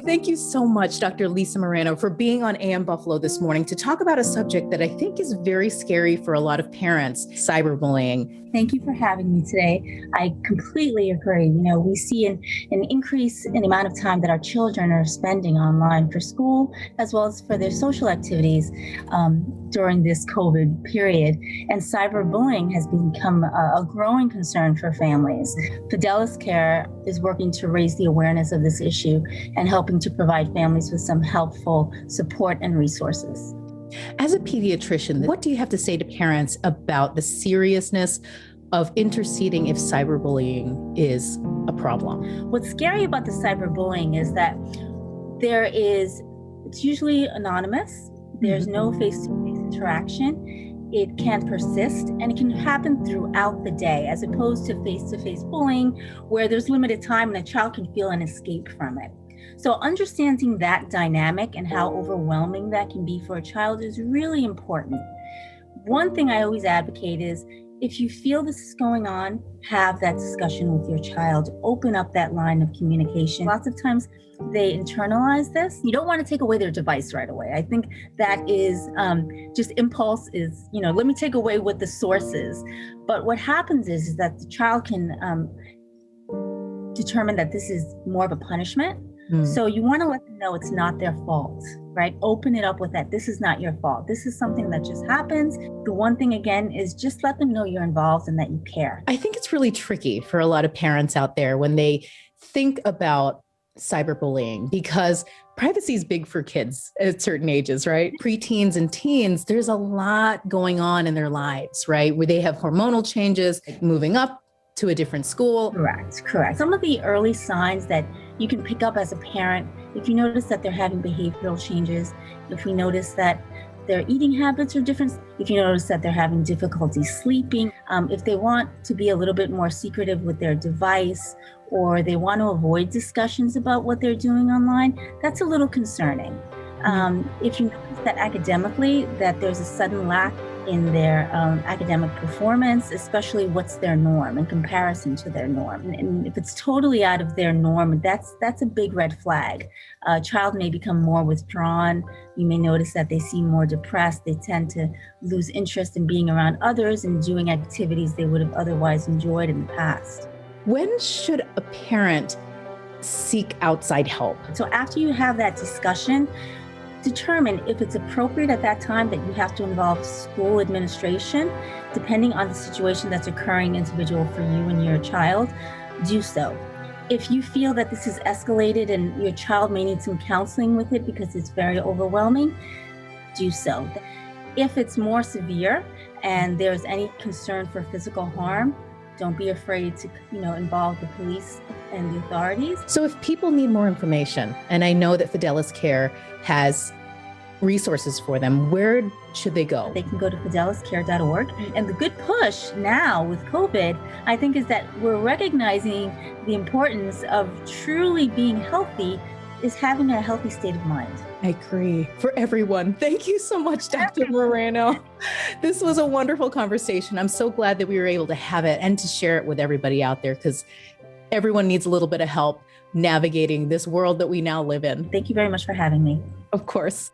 Thank you so much, Dr. Lisa Moreno, for being on AM Buffalo this morning to talk about a subject that I think is very scary for a lot of parents, cyberbullying. Thank you for having me today. I completely agree. We see an increase in the amount of time that our children are spending online for school as well as for their social activities during this COVID period. And cyberbullying has become a growing concern for families. Fidelis Care is working to raise the awareness of this issue and helping to provide families with some helpful support and resources. As a pediatrician, what do you have to say to parents about the seriousness of interceding if cyberbullying is a problem? What's scary about the cyberbullying is that it's usually anonymous. There's no face-to-face interaction. It can persist and it can happen throughout the day, as opposed to face-to-face bullying, where there's limited time and a child can feel an escape from it. So understanding that dynamic and how overwhelming that can be for a child is really important. One thing I always advocate is, if you feel this is going on, have that discussion with your child. Open up that line of communication. Lots of times they internalize this. You don't want to take away their device right away. I think that is just impulse is, let me take away what the source is. But what happens is that the child can determine that this is more of a punishment. So you want to let them know it's not their fault, right? Open it up with that. This is not your fault. This is something that just happens. The one thing, again, is just let them know you're involved and that you care. I think it's really tricky for a lot of parents out there when they think about cyberbullying, because privacy is big for kids at certain ages, right? Preteens and teens, there's a lot going on in their lives, right? Where they have hormonal changes, like moving up to a different school. Correct. Some of the early signs that you can pick up as a parent, if you notice that they're having behavioral changes, if we notice that their eating habits are different, if you notice that they're having difficulty sleeping, if they want to be a little bit more secretive with their device, or they want to avoid discussions about what they're doing online, that's a little concerning. If you notice that academically, that there's a sudden lack in their academic performance, especially what's their norm in comparison to their norm. And if it's totally out of their norm, that's a big red flag. A child may become more withdrawn. You may notice that they seem more depressed. They tend to lose interest in being around others and doing activities they would have otherwise enjoyed in the past. When should a parent seek outside help? So after you have that discussion, determine if it's appropriate at that time that you have to involve school administration, depending on the situation that's occurring individual for you and your child, do so. If you feel that this is escalated and your child may need some counseling with it because it's very overwhelming, do so. If it's more severe and there's any concern for physical harm, don't be afraid to, involve the police and the authorities. So if people need more information, and I know that Fidelis Care has resources for them, where should they go? They can go to fideliscare.org. And the good push now with COVID, I think, is that we're recognizing the importance of truly being healthy is having a healthy state of mind. I agree. For everyone. Thank you so much, Dr. Moreno. This was a wonderful conversation. I'm so glad that we were able to have it and to share it with everybody out there, because everyone needs a little bit of help navigating this world that we now live in. Thank you very much for having me. Of course.